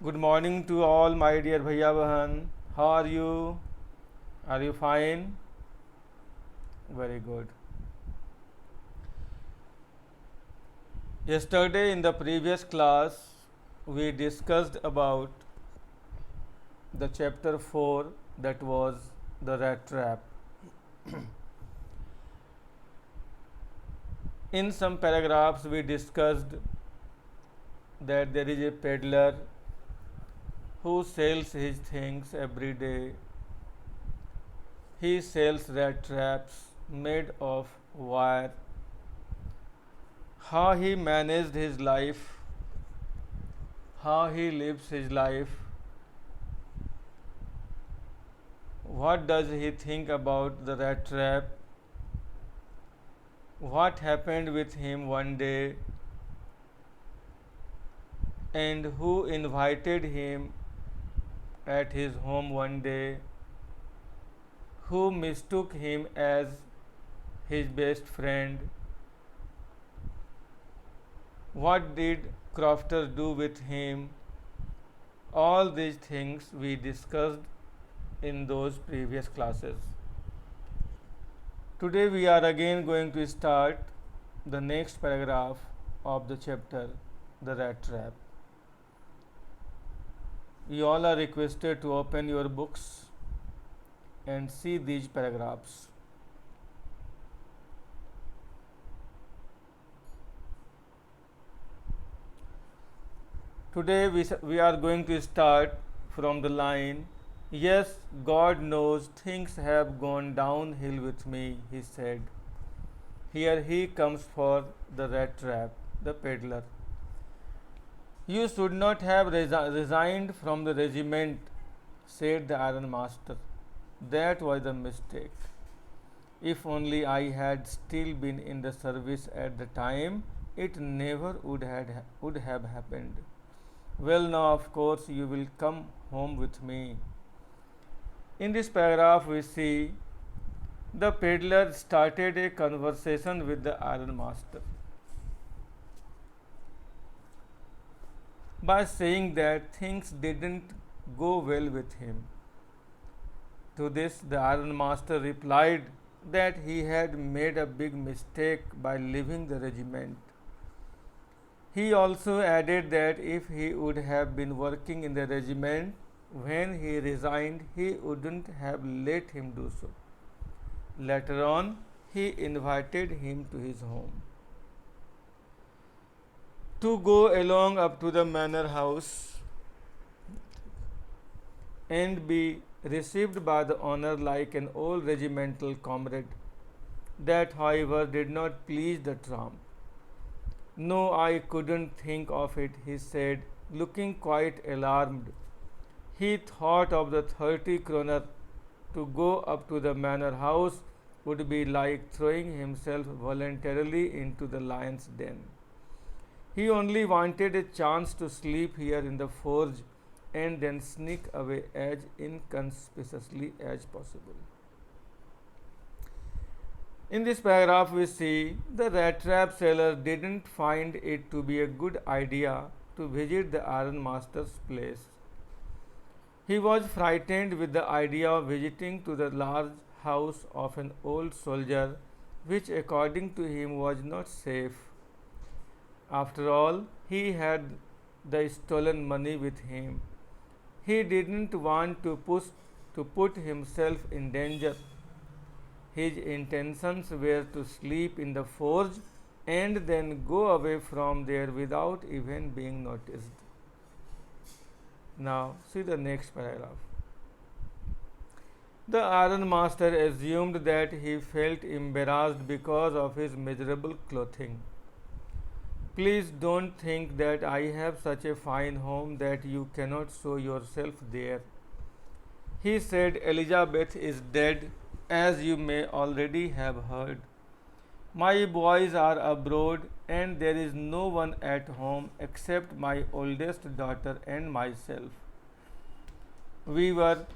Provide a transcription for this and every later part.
Good morning to all my dear Bhaiya Bahan. How are you? Are you fine? Very good. Yesterday in the previous class we discussed about the chapter 4, that was the rat trap. In some paragraphs we discussed that there is a peddler who sells his things every day. He sells rat traps made of wire. How he managed his life, how he lives his life, what does he think about the rat trap, what happened with him one day, and who invited him at his home one day, who mistook him as his best friend, what did Crofter do with him. All these things we discussed in those previous classes. Today we are again going to start the next paragraph of the chapter, the rat trap. You all are requested to open your books and see these paragraphs. Today we are going to start from the line, "Yes, God knows things have gone downhill with me," he said. Here he comes for the rat trap, the peddler. "You should not have resigned from the regiment," said the iron master. "That was a mistake. If only I had still been in the service at the time, it never would have happened. Well, now, of course, you will come home with me." In this paragraph, we see the peddler started a conversation with the iron master by saying that things didn't go well with him. To this, the iron master replied that he had made a big mistake by leaving the regiment. He also added that if he would have been working in the regiment when he resigned, he wouldn't have let him do so. Later on, he invited him to his home to go along up to the manor house and be received by the owner like an old regimental comrade. That, however, did not please the tramp. "No, I couldn't think of it," he said, looking quite alarmed. He thought of the 30 kroner. To go up to the manor house would be like throwing himself voluntarily into the lion's den. He only wanted a chance to sleep here in the forge and then sneak away as inconspicuously as possible. In this paragraph, we see the rat trap seller didn't find it to be a good idea to visit the iron master's place. He was frightened with the idea of visiting to the large house of an old soldier, which according to him was not safe. After all, he had the stolen money with him. He didn't want to put himself in danger. His intentions were to sleep in the forge and then go away from there without even being noticed. Now, see the next paragraph. The iron master assumed that he felt embarrassed because of his miserable clothing. "Please don't think that I have such a fine home that you cannot show yourself there," he said. "Elizabeth is dead, as you may already have heard. My boys are abroad, and there is no one at home except my oldest daughter and myself. We were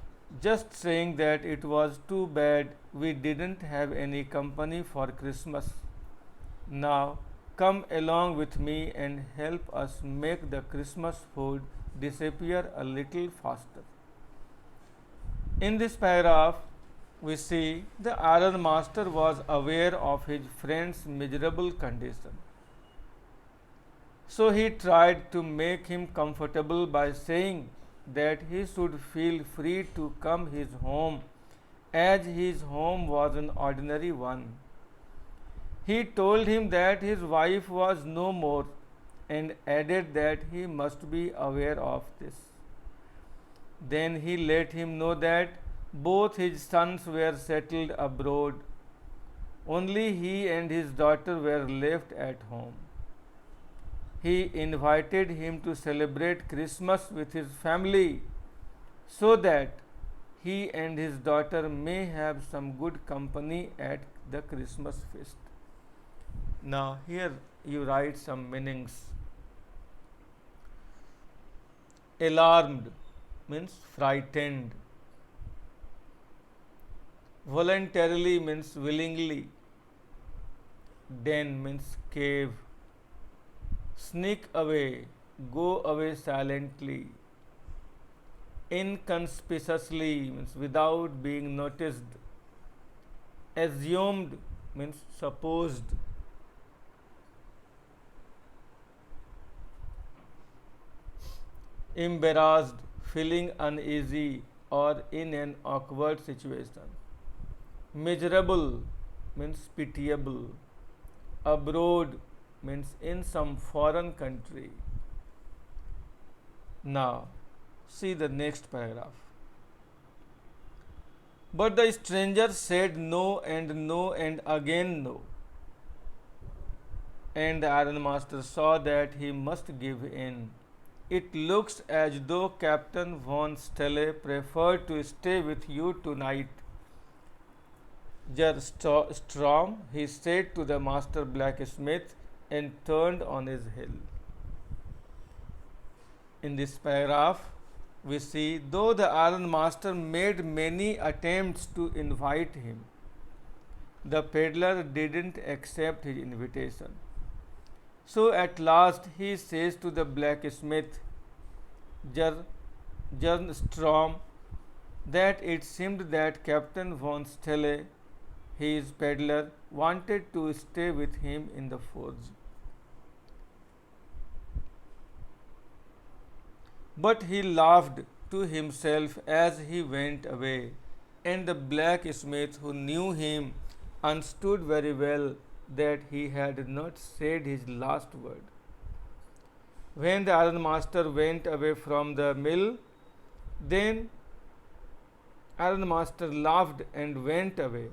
just saying that it was too bad we didn't have any company for Christmas. Now, come along with me and help us make the Christmas food disappear a little faster. In this paragraph, we see the iron master was aware of his friend's miserable condition. So he tried to make him comfortable by saying that he should feel free to come his home as his home was an ordinary one. He told him that his wife was no more and added that he must be aware of this. Then he let him know that both his sons were settled abroad. Only he and his daughter were left at home. He invited him to celebrate Christmas with his family so that he and his daughter may have some good company at the Christmas feast. Now, here you write some meanings. Alarmed means frightened. Voluntarily means willingly. Den means cave. Sneak away, go away silently. Inconspicuously means without being noticed. Assumed means supposed. Embarrassed, feeling uneasy or in an awkward situation. Miserable means pitiable. Abroad means in some foreign country. Now, see the next paragraph. But the stranger said no and again no. And the ironmaster saw that he must give in. It looks as though Captain von Stelle preferred to stay with you tonight. Herr Strom, he said to the master blacksmith and turned on his heel. In this paragraph, we see though the ironmaster made many attempts to invite him, the peddler didn't accept his invitation. So at last he says to the blacksmith, Jernstrom, that it seemed that Captain von Stelle, his peddler, wanted to stay with him in the forge. But he laughed to himself as he went away, and the blacksmith, who knew him, understood very well that he had not said his last word. When the ironmaster went away from the mill, then ironmaster laughed and went away.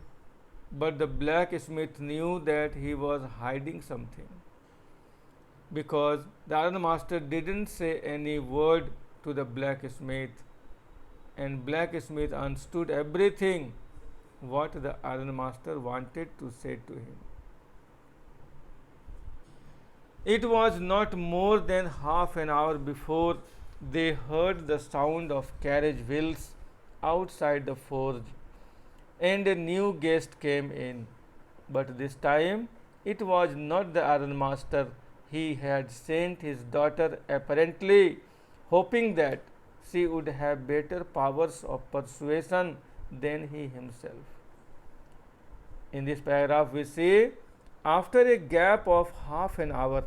But the blacksmith knew that he was hiding something, because the ironmaster didn't say any word to the blacksmith, and blacksmith understood everything what the ironmaster wanted to say to him. It was not more than half an hour before they heard the sound of carriage wheels outside the forge, and a new guest came in. But this time it was not the ironmaster. He had sent his daughter, apparently hoping that she would have better powers of persuasion than he himself. In this paragraph, we see after a gap of half an hour,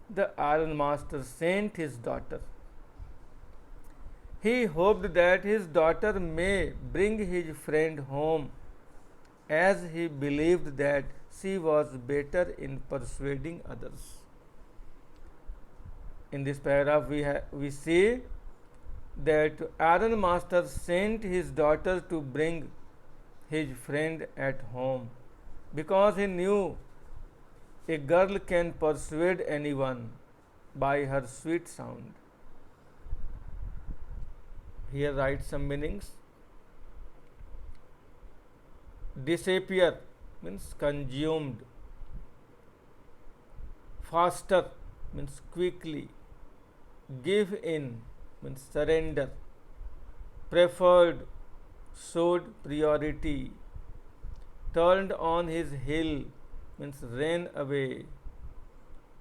the ironmaster sent his daughter. He hoped that his daughter may bring his friend home, as he believed that she was better in persuading others. In this paragraph, we see that ironmaster sent his daughter to bring his friend at home, because he knew a girl can persuade anyone by her sweet sound. Here write some meanings. Disappear means consumed. Faster means quickly. Give in means surrender. Preferred, showed priority. Turned on his heel means ran away.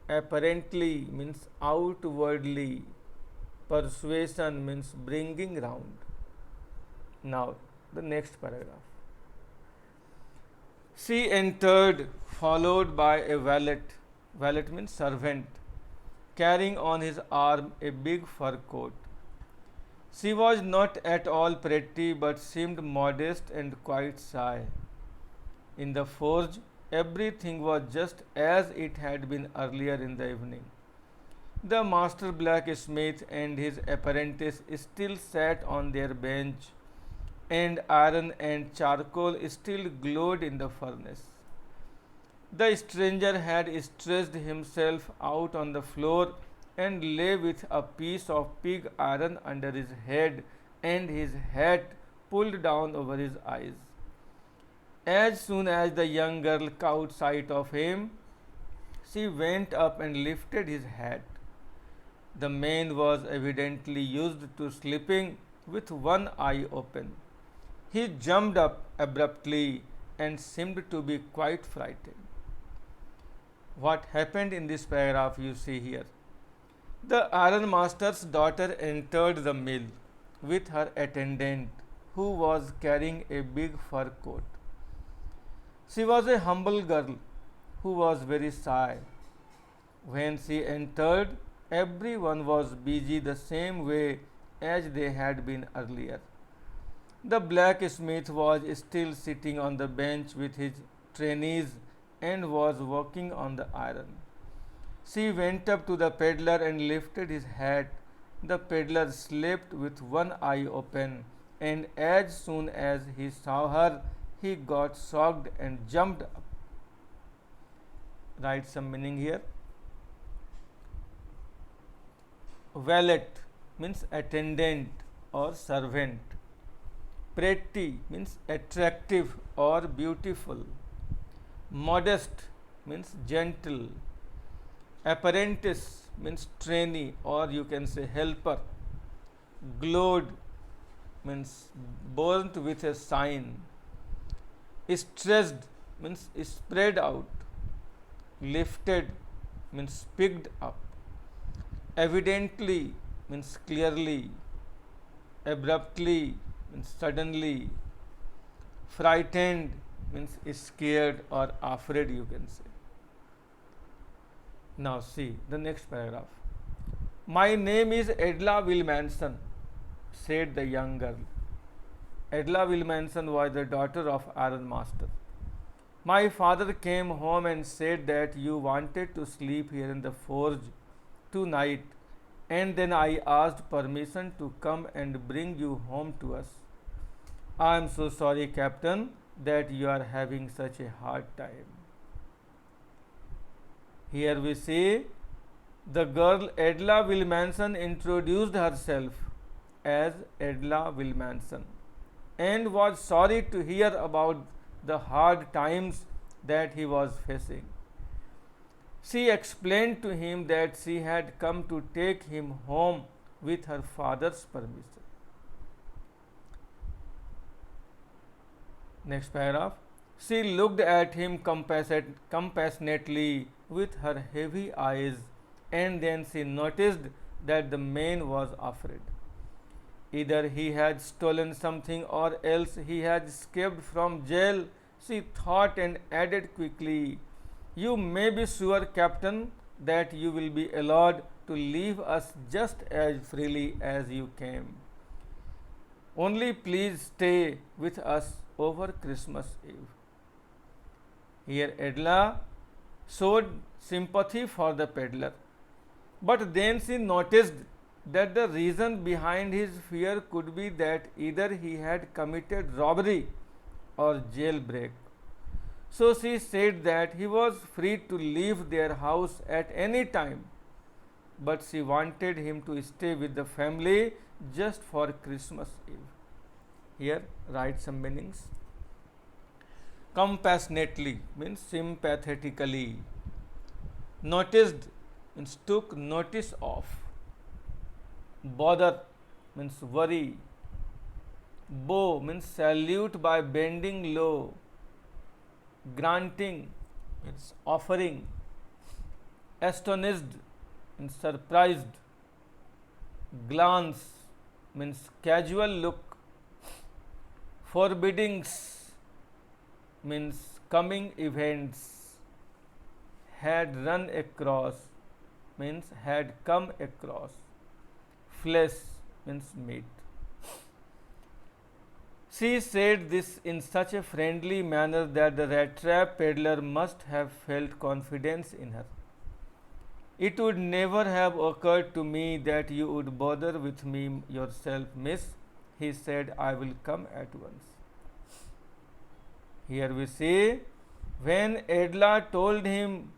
Apparently means outwardly. Persuasion means bringing round. Now, the next paragraph. She entered, followed by a valet. Valet means servant, carrying on his arm a big fur coat. She was not at all pretty, but seemed modest and quite shy. In the forge, everything was just as it had been earlier in the evening. The master blacksmith and his apprentice still sat on their bench, and iron and charcoal still glowed in the furnace. The stranger had stretched himself out on the floor and lay with a piece of pig iron under his head and his hat pulled down over his eyes. As soon as the young girl caught sight of him, she went up and lifted his hat. The man was evidently used to sleeping with one eye open. He jumped up abruptly and seemed to be quite frightened. What happened in this paragraph you see here? The ironmaster's daughter entered the mill with her attendant, who was carrying a big fur coat. She was a humble girl who was very shy. When she entered, everyone was busy the same way as they had been earlier. The blacksmith was still sitting on the bench with his trainees and was working on the iron. She went up to the peddler and lifted his hat. The peddler slept with one eye open, and as soon as he saw her, he got shocked and jumped up. Write some meaning here. Valet means attendant or servant. Pretty means attractive or beautiful. Modest means gentle. Apprentice means trainee or you can say helper. Glowed means burnt with a sign. Stretched means spread out. Lifted means picked up. Evidently means clearly. Abruptly means suddenly. Frightened means scared or afraid you can say. Now see the next paragraph. My name is Edla Wilmanson, said the young girl. Edla Wilmanson was the daughter of ironmaster. My father came home and said that you wanted to sleep here in the forge tonight, and then I asked permission to come and bring you home to us. I am so sorry, Captain, that you are having such a hard time. Here we see the girl Edla Wilmanson introduced herself as Edla Wilmanson and was sorry to hear about the hard times that he was facing. She explained to him that she had come to take him home with her father's permission. Next paragraph. She looked at him compassionately with her heavy eyes, and then she noticed that the man was afraid. Either he had stolen something or else he had escaped from jail, she thought, and added quickly, You may be sure, Captain, that you will be allowed to leave us just as freely as you came. Only please stay with us over Christmas Eve. Here Edla showed sympathy for the peddler, but then she noticed that the reason behind his fear could be that either he had committed robbery or jailbreak. So she said that he was free to leave their house at any time, but she wanted him to stay with the family just for Christmas Eve. Here write some meanings. Compassionately means sympathetically. Noticed means took notice of. Bother means worry. Bow means salute by bending low. Granting means offering. Astonished means surprised. glance means casual look, forbiddings means coming events, had run across means had come across, flesh means meat. She said this in such a friendly manner that the rat trap peddler must have felt confidence in her. It would never have occurred to me that you would bother with me yourself, miss, he said. I will come at once. Here we see when Edla told him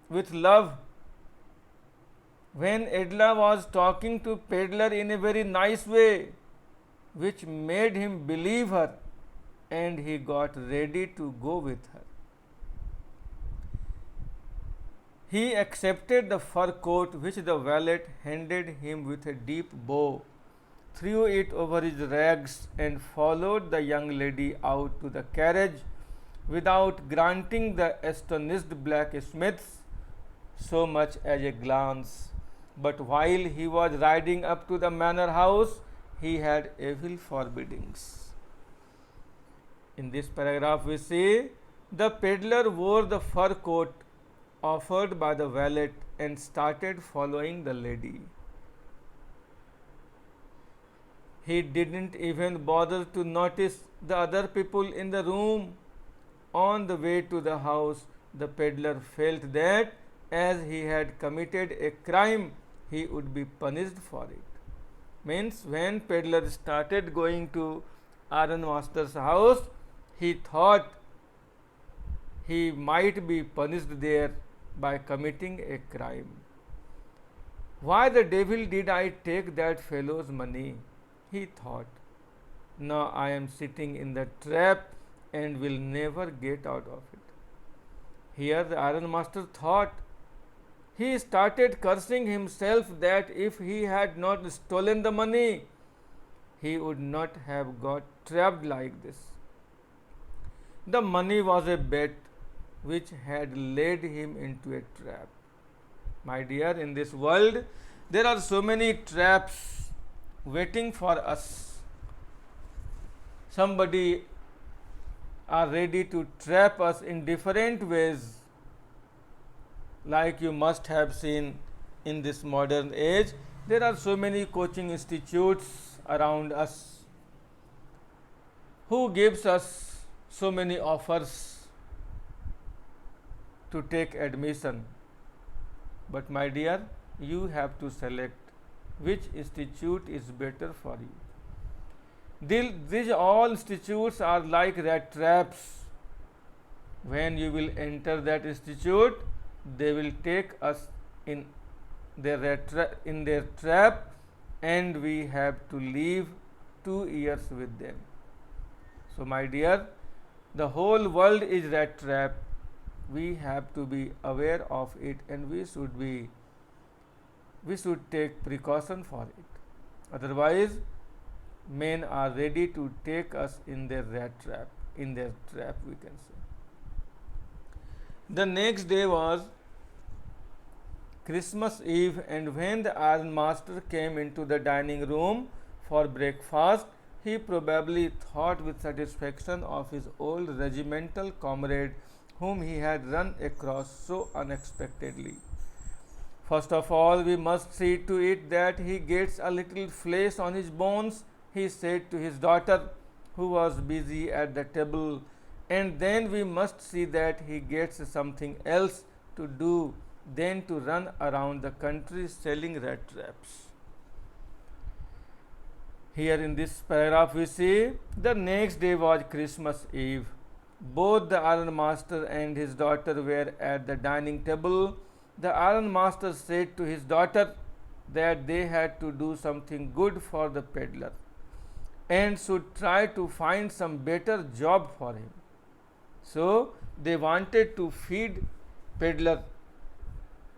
with love, when Edla was talking to peddler in a very nice way, which made him believe her, and he got ready to go with her. He accepted the fur coat which the valet handed him with a deep bow, threw it over his rags, and followed the young lady out to the carriage without granting the astonished blacksmiths so much as a glance. But while he was riding up to the manor house, he had evil forbiddings. In this paragraph, we see the peddler wore the fur coat offered by the valet and started following the lady. He didn't even bother to notice the other people in the room. On the way to the house, the peddler felt that as he had committed a crime, he would be punished for it. Means when peddler started going to iron master's house, he thought he might be punished there by committing a crime. Why the devil did I take that fellow's money? He thought. Now I am sitting in the trap and will never get out of it. Here the iron master thought. He started cursing himself that if he had not stolen the money, he would not have got trapped like this. The money was a bet which had led him into a trap. My dear, in this world, there are so many traps waiting for us. Somebody are ready to trap us in different ways, like you must have seen in this modern age. There are so many coaching institutes around us who gives us so many offers to take admission. But my dear, you have to select which institute is better for you. These all institutes are like rat traps. When you will enter that institute, they will take us in their trap, and we have to live 2 years with them. So my dear, the whole world is rat trap. We have to be aware of it, and we should take precaution for it. Otherwise, men are ready to take us in their trap, we can say. The next day was Christmas Eve, and when the iron master came into the dining room for breakfast, he probably thought with satisfaction of his old regimental comrade whom he had run across so unexpectedly. First of all, we must see to it that he gets a little flesh on his bones, he said to his daughter, who was busy at the table, and then we must see that he gets something else to do than to run around the country selling rat traps. Here in this paragraph we see the next day was Christmas Eve. Both the iron master and his daughter were at the dining table. The iron master said to his daughter that they had to do something good for the peddler and should try to find some better job for him. So they wanted to feed peddler,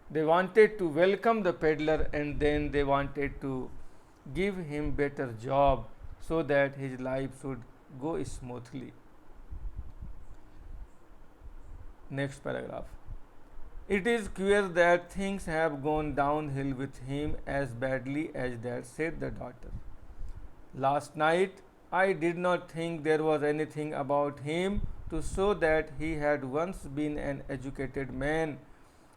they wanted to welcome the peddler, and then they wanted to give him better job so that his life should go smoothly. Next paragraph. It is queer that things have gone downhill with him as badly as that, said the daughter. Last night I did not think there was anything about him to show that he had once been an educated man.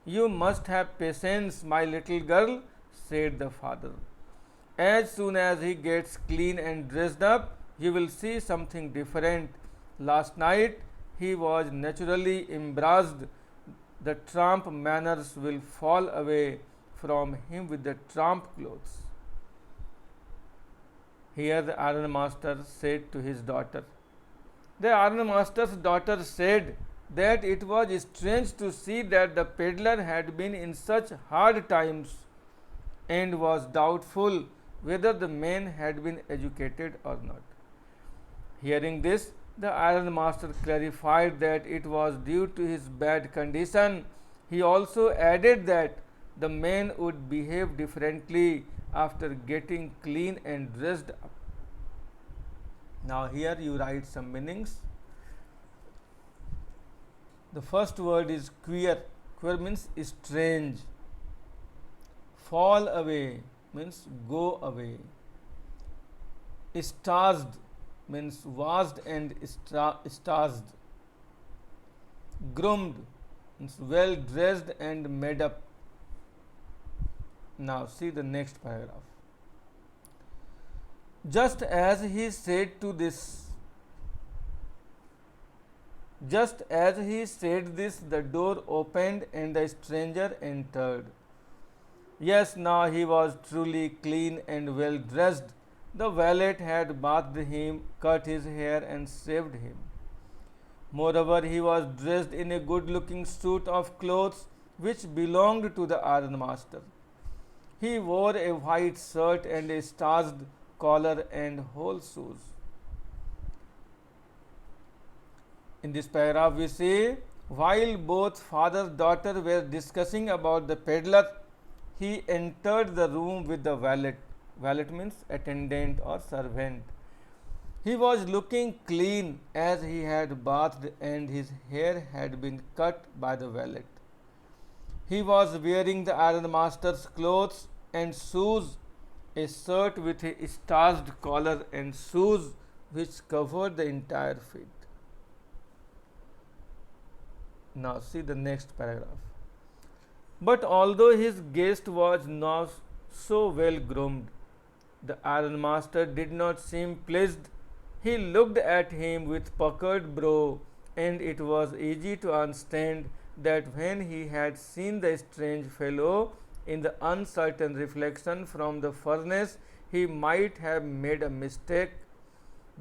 You must have patience, my little girl, said the father. As soon as he gets clean and dressed up, you will see something different. Last night he was naturally embarrassed. The tramp manners will fall away from him with the tramp clothes. Here the ironmaster said to his daughter. The ironmaster's daughter said that it was strange to see that the peddler had been in such hard times and was doubtful whether the man had been educated or not. Hearing this, the ironmaster clarified that it was due to his bad condition. He also added that the man would behave differently after getting clean and dressed up. Now here you write some meanings. The first word is queer. Queer means strange. Fall away means go away. Staged means washed and staged. Groomed means well dressed and made up. Now see the next paragraph. Just as he said this, the door opened and the stranger entered. Yes, now he was truly clean and well dressed. The valet had bathed him, cut his hair, and shaved him. Moreover, he was dressed in a good looking suit of clothes which belonged to the ironmaster. He wore a white shirt and a starched collar and whole shoes. In this paragraph, we see while both father and daughter were discussing about the peddler, he entered the room with the valet. Valet means attendant or servant. He was looking clean as he had bathed and his hair had been cut by the valet. He was wearing the ironmaster's clothes and shoes, a shirt with a starched collar and shoes which covered the entire feet. Now see the next paragraph. But although his guest was not so well groomed, the ironmaster did not seem pleased. He looked at him with puckered brow, and it was easy to understand that when he had seen the strange fellow in the uncertain reflection from the furnace, he might have made a mistake,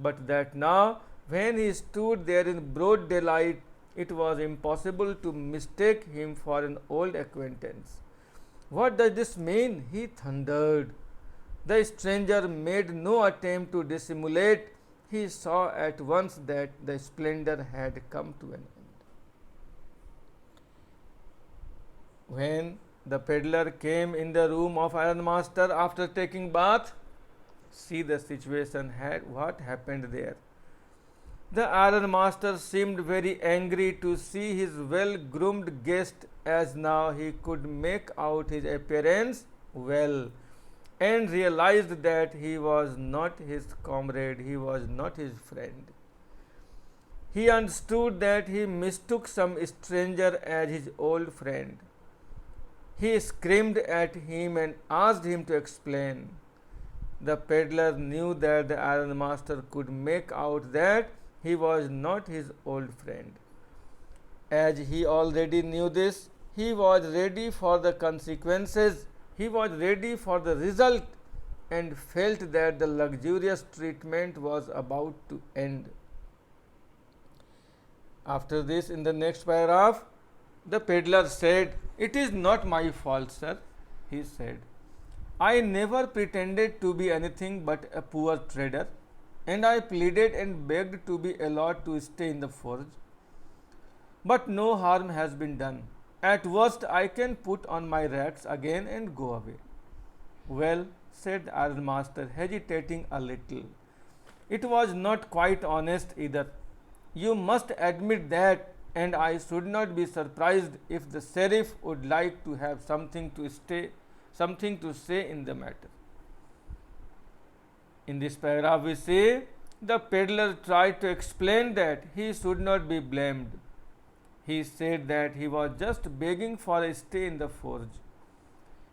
but that now, when he stood there in broad daylight, it was impossible to mistake him for an old acquaintance. What does this mean? He thundered. The stranger made no attempt to dissimulate. He saw at once that the splendor had come to an end. When the peddler came in the room of ironmaster after taking bath, see the situation what happened there. The ironmaster seemed very angry to see his well-groomed guest, as now he could make out his appearance well, and realized that he was not his comrade, he was not his friend. He understood that he mistook some stranger as his old friend. He screamed at him and asked him to explain. The peddler knew that the ironmaster could make out that he was not his old friend. As he already knew this, he was ready for the consequences, he was ready for the result, and felt that the luxurious treatment was about to end. After this, in the next paragraph, the peddler said, "It is not my fault, sir," he said. "I never pretended to be anything but a poor trader, and I pleaded and begged to be allowed to stay in the forge. But no harm has been done. At worst, I can put on my rags again and go away." "Well," said the ironmaster, hesitating a little, "it was not quite honest either. You must admit that and I should not be surprised if the sheriff would like to have something to say in the matter. In this paragraph, we say the peddler tried to explain that he should not be blamed. He said that he was just begging for a stay in the forge.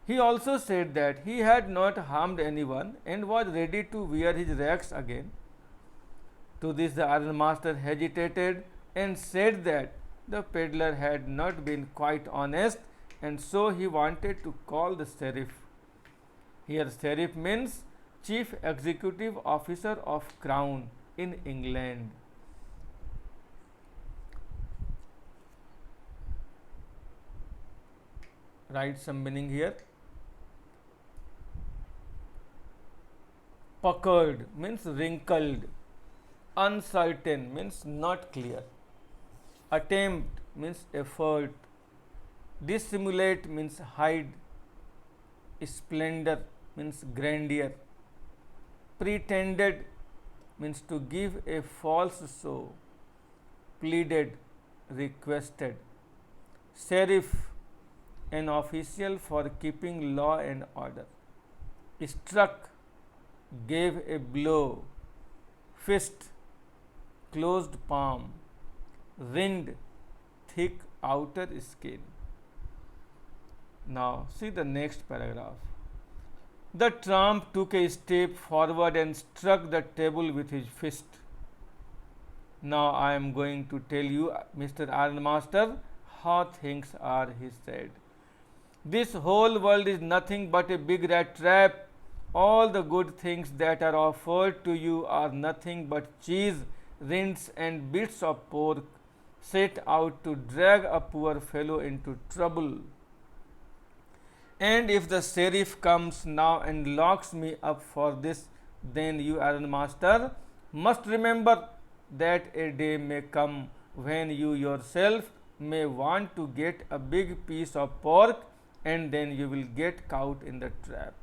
He also said that he had not harmed anyone and was ready to wear his rags again. To this, the ironmaster hesitated and said that the peddler had not been quite honest, and so he wanted to call the sheriff. Here, sheriff means Chief Executive Officer of Crown in England. Write some meaning here. Puckered means wrinkled. Uncertain means not clear. Attempt means effort. Dissimulate means hide. Splendor means grandeur. Pretended means to give a false show. Pleaded, requested. Sheriff, an official for keeping law and order. Struck, gave a blow. Fist, closed palm. Rind, thick outer skin. Now see the next paragraph. The tramp took a step forward and struck the table with his fist. Now I am going to tell you, Mr. Ironmaster, how things are, he said. This whole world is nothing but a big rat trap. All the good things that are offered to you are nothing but cheese, rinds, and bits of pork set out to drag a poor fellow into trouble. And if the sheriff comes now and locks me up for this, then you, ironmaster, must remember that a day may come when you yourself may want to get a big piece of pork, and then you will get caught in the trap.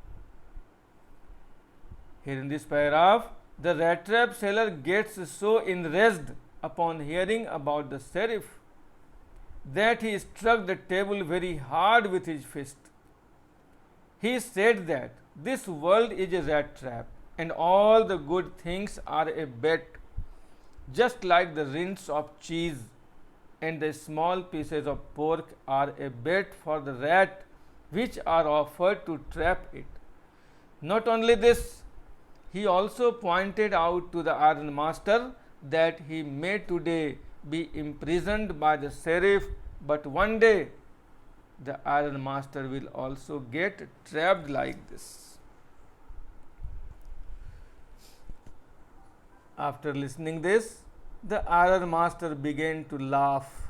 Here in this paragraph, the rat trap seller gets so enraged upon hearing about the sheriff that he struck the table very hard with his fist. He said that this world is a rat trap and all the good things are a bet, just like the rinds of cheese and the small pieces of pork are a bet for the rat which are offered to trap it. Not only this, he also pointed out to the ironmaster that he may today be imprisoned by the sheriff, but one day the ironmaster will also get trapped like this. After listening this, the ironmaster began to laugh.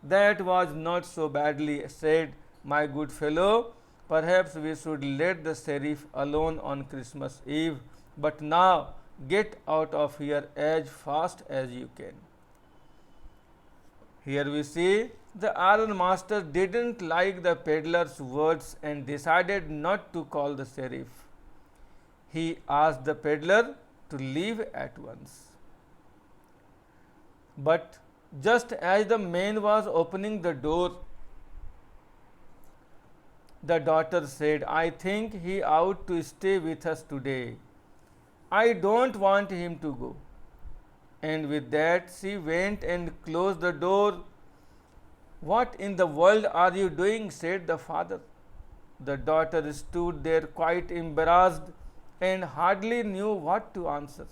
That was not so badly said, my good fellow. Perhaps we should let the sheriff alone on Christmas Eve, but now get out of here as fast as you can. Here we see the ironmaster didn't like the peddler's words and decided not to call the sheriff. He asked the peddler to leave at once. But just as the man was opening the door, the daughter said, I think he ought to stay with us today. I don't want him to go. And with that, she went and closed the door. What in the world are you doing? Said the father. The daughter stood there quite embarrassed and hardly knew what to answer.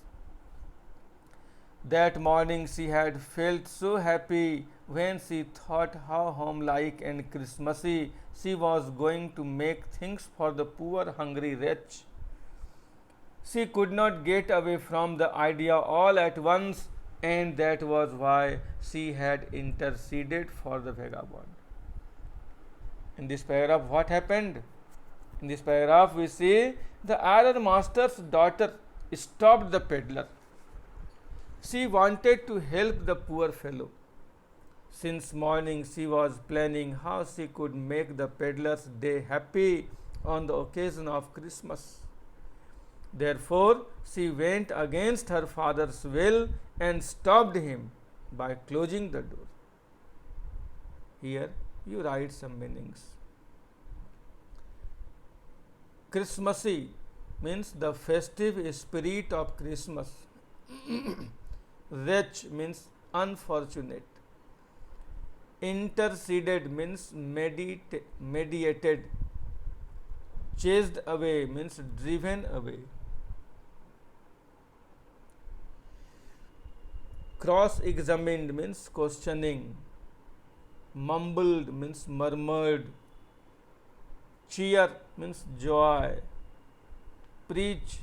That morning she had felt so happy when she thought how homelike and Christmassy she was going to make things for the poor hungry wretch. She could not get away from the idea all at once, and that was why she had interceded for the vagabond. In this paragraph, what happened? In this paragraph, we see the ironmaster's daughter stopped the peddler. She wanted to help the poor fellow. Since morning, she was planning how she could make the peddler's day happy on the occasion of Christmas. Therefore, she went against her father's will and stopped him by closing the door. Here you write some meanings. Christmassy means the festive spirit of Christmas. Wretch means unfortunate. Interceded means mediated. Chased away means driven away. Cross-examined means questioning. Mumbled means murmured. Cheer means joy. Preach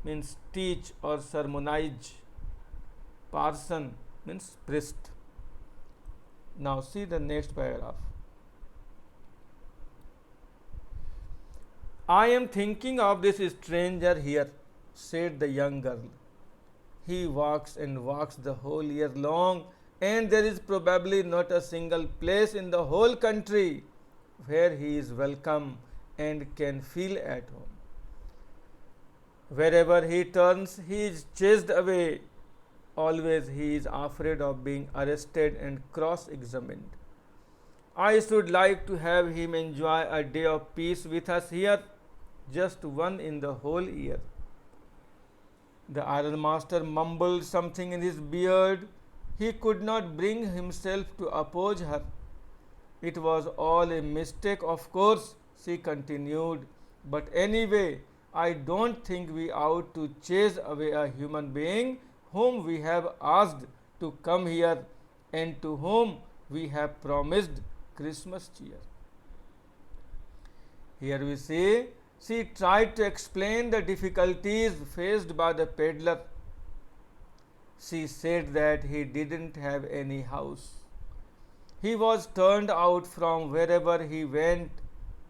means teach or sermonize. Parson means priest. Now see the next paragraph. I am thinking of this stranger here, said the young girl. He walks and walks the whole year long, and there is probably not a single place in the whole country where he is welcome and can feel at home. Wherever he turns, he is chased away. Always he is afraid of being arrested and cross-examined. I should like to have him enjoy a day of peace with us here, just one in the whole year. The ironmaster mumbled something in his beard. He could not bring himself to oppose her. It was all a mistake, of course, she continued. But anyway, I don't think we ought to chase away a human being whom we have asked to come here and to whom we have promised Christmas cheer. Here we see she tried to explain the difficulties faced by the peddler. She said that he didn't have any house. He was turned out from wherever he went,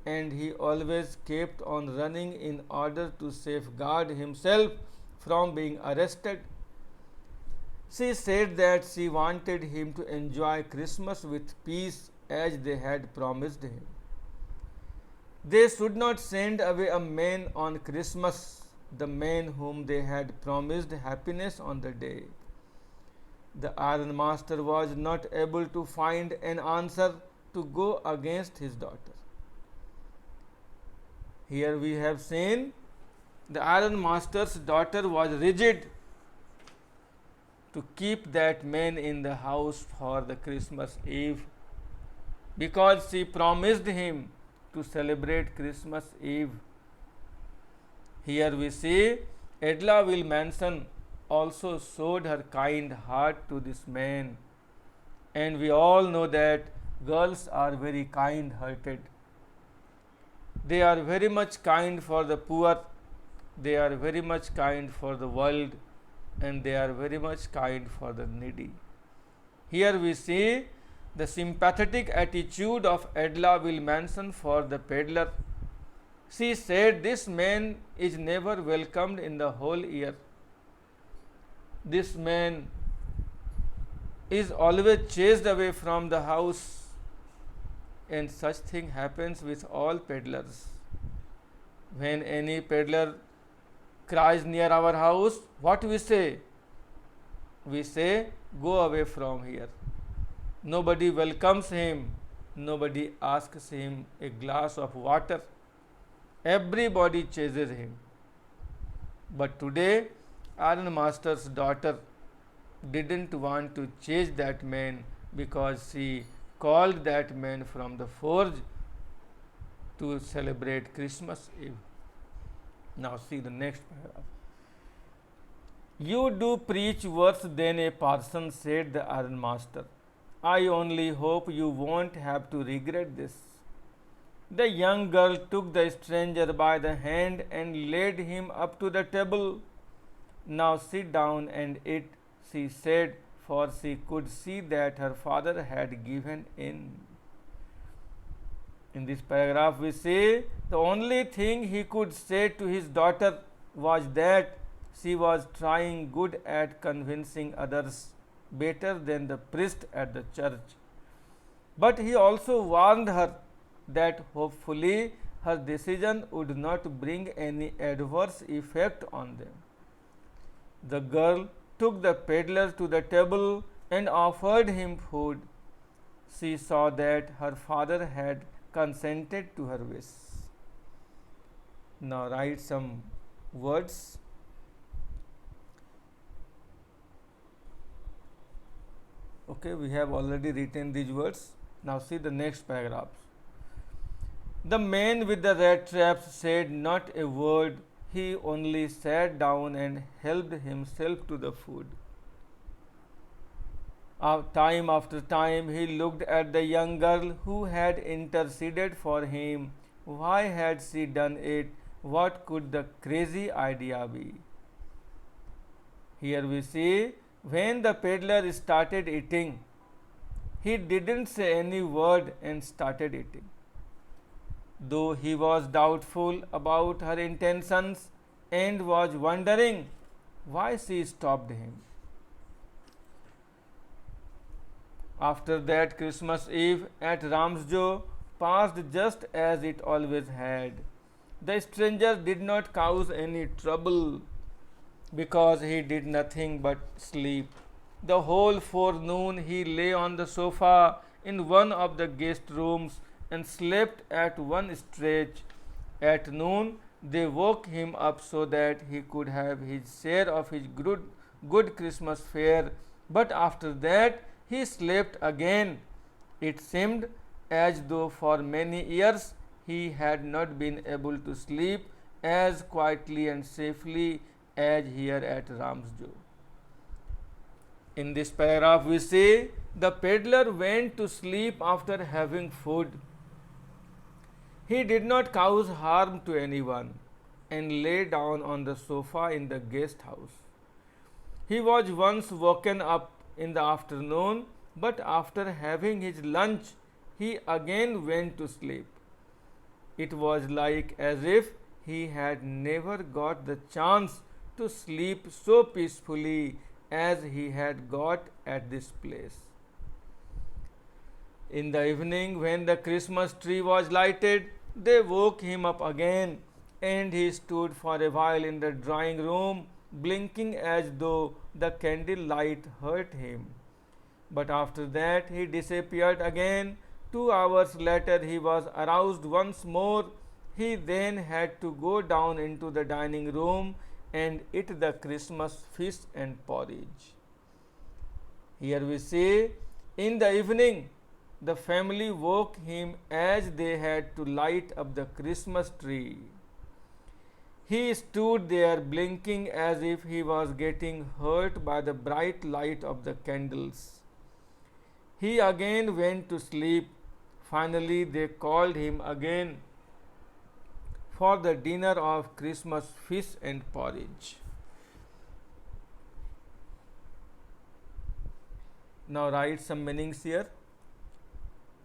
and he always kept on running in order to safeguard himself from being arrested. She said that she wanted him to enjoy Christmas with peace as they had promised him. They should not send away a man on Christmas, the man whom they had promised happiness on the day. The ironmaster was not able to find an answer to go against his daughter. Here we have seen the ironmaster's daughter was rigid to keep that man in the house for the Christmas Eve, because she promised him to celebrate Christmas Eve. Here we see Edlawil Manson also showed her kind heart to this man, and we all know that girls are very kind hearted. They are very much kind for the poor, they are very much kind for the world, and they are very much kind for the needy. Here we see the sympathetic attitude of Edlawil Manson for the peddler. She said, this man is never welcomed in the whole year. This man is always chased away from the house, and such thing happens with all peddlers. When any peddler cries near our house, what we say? We say, go away from here. Nobody welcomes him. Nobody asks him a glass of water. Everybody chases him. But today, ironmaster's daughter didn't want to chase that man, because she called that man from the forge to celebrate Christmas Eve. Now see the next paragraph. You do preach worse than a parson, said the ironmaster. I only hope you won't have to regret this. The young girl took the stranger by the hand and led him up to the table. Now sit down and eat, she said, for she could see that her father had given in. In this paragraph we see the only thing he could say to his daughter was that she was trying good at convincing others better than the priest at the church. But he also warned her that hopefully her decision would not bring any adverse effect on them. The girl took the peddler to the table and offered him food. she saw that her father had consented to her wish. Now write some words. Okay, we have already written these words. Now see the next paragraph. The man with the rat traps said not a word. He only sat down and helped himself to the food. Time after time he looked at the young girl who had interceded for him. Why had she done it? What could the crazy idea be? Here we see when the peddler started eating, he didn't say any word and started eating. Though he was doubtful about her intentions and was wondering why she stopped him. After that, Christmas Eve at Ramsjo passed just as it always had. The stranger did not cause any trouble because he did nothing but sleep. The whole forenoon he lay on the sofa in one of the guest rooms and slept at one stretch. At noon they woke him up so that he could have his share of his good Christmas fare, but after that he slept again. It seemed as though for many years he had not been able to sleep as quietly and safely as here at Ramsjo. In this paragraph we say the peddler went to sleep after having food. He did not cause harm to anyone and lay down on the sofa in the guest house. He was once woken up in the afternoon, but after having his lunch, he again went to sleep. It was like as if he had never got the chance to sleep so peacefully as he had got at this place. In the evening, when the Christmas tree was lighted, they woke him up again, and he stood for a while in the drawing room, blinking as though the candle light hurt him. But after that he disappeared again. 2 hours later he was aroused once more. He then had to go down into the dining room and eat the Christmas fish and porridge. Here we say, in the evening, the family woke him as they had to light up the Christmas tree. He stood there blinking as if he was getting hurt by the bright light of the candles. He again went to sleep. Finally, they called him again for the dinner of Christmas fish and porridge. Now write some meanings here.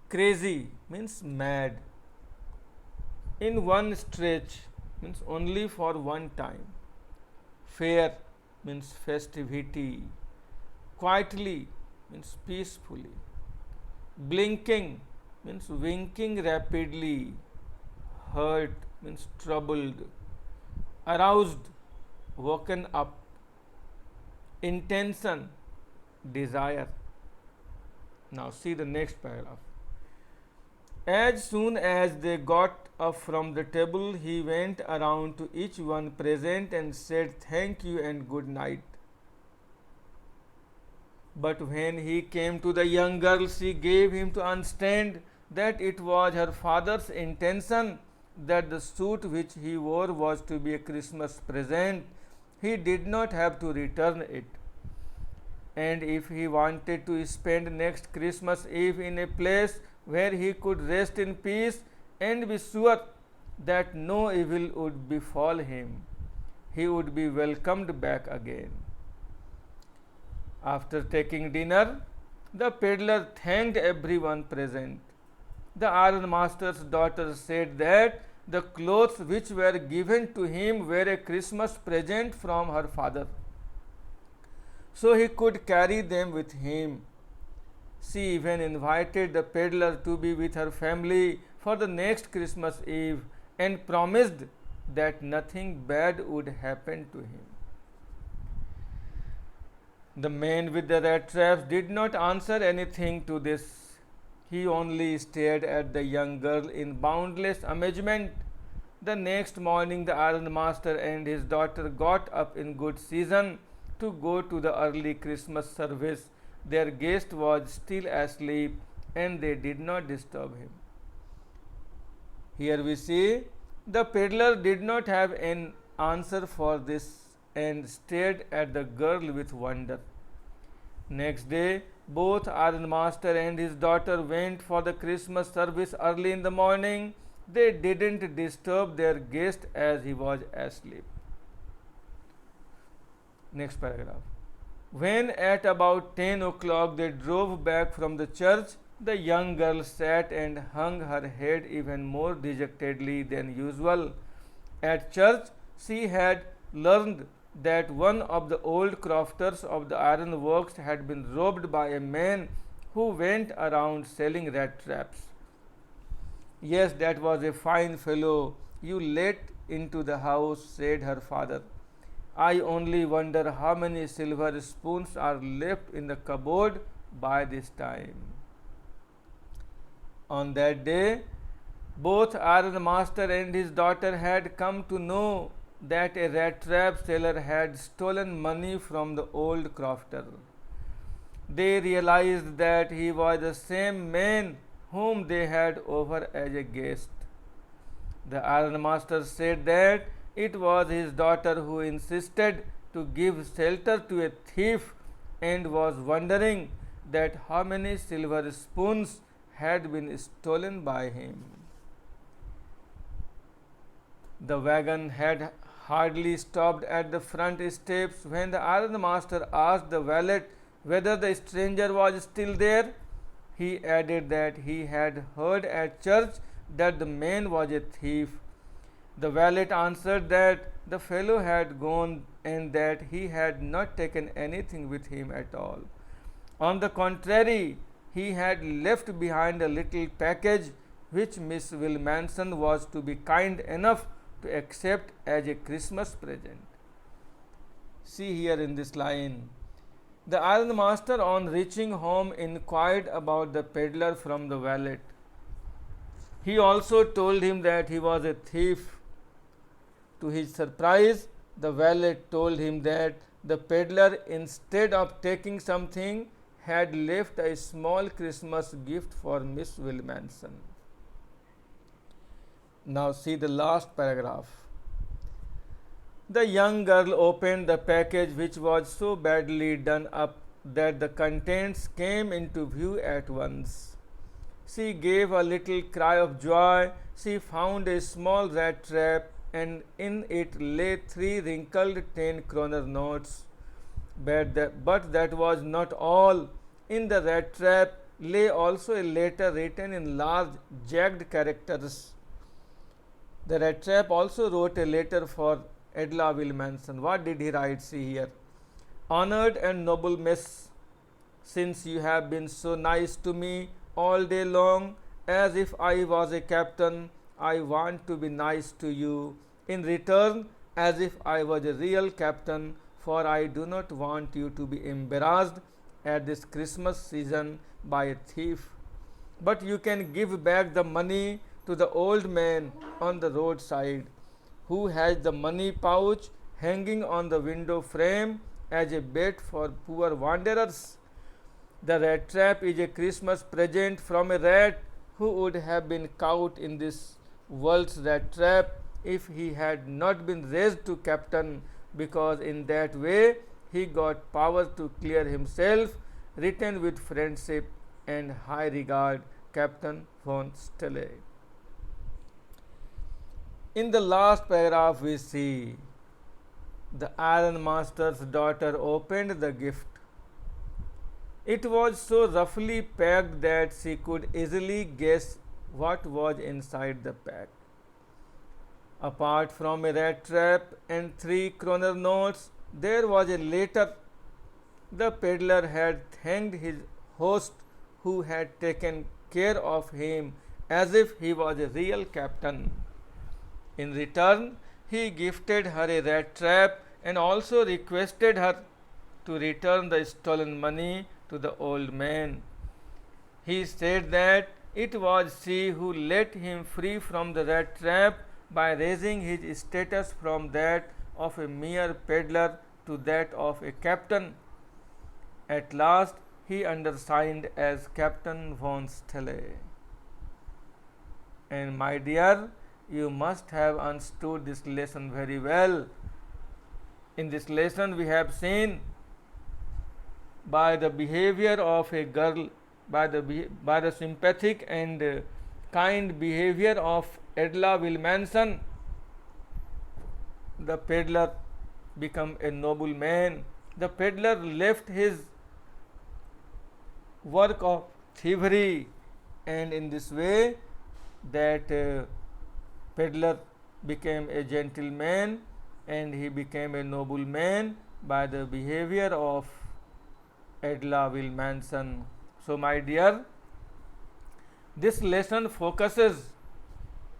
Crazy means mad. In one stretch means only for one time. Fair means festivity. Quietly means peacefully. Blinking means winking rapidly. Hurt means troubled. Aroused, woken up. Intention, desire. Now see the next paragraph. As soon as they got up from the table, he went around to each one present and said thank you and good night. But when he came to the young girl, she gave him to understand that it was her father's intention that the suit which he wore was to be a Christmas present. He did not have to return it. And if he wanted to spend next Christmas Eve in a place where he could rest in peace and be sure that no evil would befall him, he would be welcomed back again. After taking dinner, the peddler thanked everyone present. The ironmaster's daughter said that the clothes which were given to him were a Christmas present from her father, so he could carry them with him. She even invited the peddler to be with her family for the next Christmas Eve and promised that nothing bad would happen to him. The man with the rat traps did not answer anything to this. He only stared at the young girl in boundless amazement. The next morning, the ironmaster and his daughter got up in good season to go to the early Christmas service. Their guest was still asleep and they did not disturb him. Here we see the peddler did not have an answer for this and stared at the girl with wonder. Next day, both ironmaster and his daughter went for the Christmas service early in the morning. They didn't disturb their guest as he was asleep. Next paragraph. When at about 10 o'clock they drove back from the church, the young girl sat and hung her head even more dejectedly than usual. At church, she had learned that one of the old crofters of the iron works had been robbed by a man who went around selling rat traps. Yes, that was a fine fellow you let into the house, said her father. I only wonder how many silver spoons are left in the cupboard by this time. On that day, both ironmaster and his daughter had come to know that a rat trap seller had stolen money from the old crofter. They realized that he was the same man whom they had over as a guest. The ironmaster said that it was his daughter who insisted to give shelter to a thief and was wondering that how many silver spoons had been stolen by him. The wagon had hardly stopped at the front steps when the ironmaster asked the valet whether the stranger was still there. He added that he had heard at church that the man was a thief. The valet answered that the fellow had gone and that he had not taken anything with him at all. On the contrary, he had left behind a little package which Miss Wilmanson was to be kind enough to accept as a Christmas present. See here in this line. The ironmaster, on reaching home, inquired about the peddler from the valet. He also told him that he was a thief. To his surprise, the valet told him that the peddler, instead of taking something, had left a small Christmas gift for Miss Wilmanson. Now see the last paragraph. The young girl opened the package, which was so badly done up that the contents came into view at once. She gave a little cry of joy. She found a small rat trap, and in it lay 3 wrinkled 10-kroner notes. But that was not all. In the rat trap lay also a letter written in large jagged characters. The rat trap also wrote a letter for Edla Wilmanson. What did he write? See here. Honored and noble miss, since you have been so nice to me all day long, as if I was a captain, I want to be nice to you in return, as if I was a real captain, for I do not want you to be embarrassed at this Christmas season by a thief. But you can give back the money to the old man on the roadside, who has the money pouch hanging on the window frame as a bait for poor wanderers. The rat trap is a Christmas present from a rat who would have been caught in this world's rat trap if he had not been raised to captain, because in that way he got power to clear himself. Written with friendship and high regard, Captain von Stelle. In the last paragraph we see the ironmaster's daughter opened the gift. It was so roughly packed that she could easily guess what was inside the pack. Apart from a rat trap and 3-kroner notes, there was a letter. The peddler had thanked his host, who had taken care of him as if he was a real captain. In return, he gifted her a rat trap and also requested her to return the stolen money to the old man. He said that it was she who let him free from the rat trap by raising his status from that of a mere peddler to that of a captain. At last he undersigned as Captain von Stele. And my dear, you must have understood this lesson very well. In this lesson we have seen by the behavior of a girl, by the sympathetic and kind behavior of Edla Wilmanson, the peddler became a noble man. The peddler left his work of thievery, and in this way that peddler became a gentleman and he became a noble man by the behavior of Edla Wilmanson. So my dear, this lesson focuses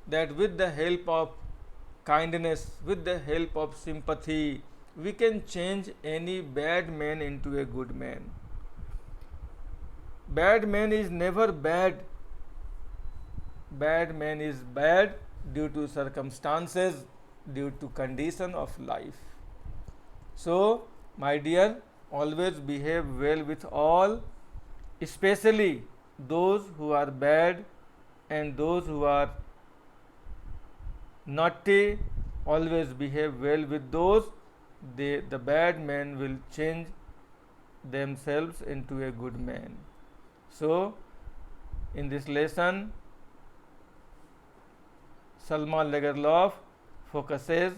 that with the help of kindness, with the help of sympathy, we can change any bad man into a good man. Bad man is never bad. Bad man is bad due to circumstances, due to condition of life. So, my dear, always behave well with all, especially those who are bad and those who are naughty. Always behave well with those. The bad men will change themselves into a good man. So, in this lesson, Salma Lagerlof focuses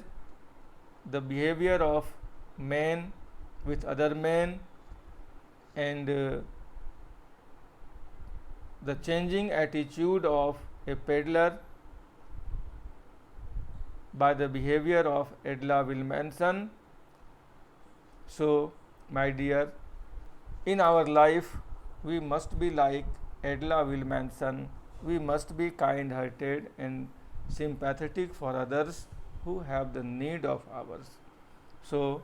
the behavior of men with other men and the changing attitude of a peddler by the behavior of Edla Wilmanson. So, my dear, in our life we must be like Edla Wilmanson. We must be kind-hearted and sympathetic for others who have the need of ours. So,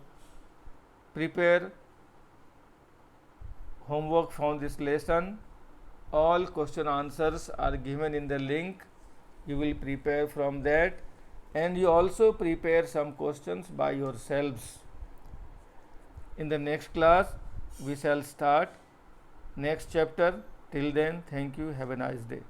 prepare homework from this lesson. All question answers are given in the link. You will prepare from that, and you also prepare some questions by yourselves. In the next class we shall start next chapter. Till then, thank you. Have a nice day.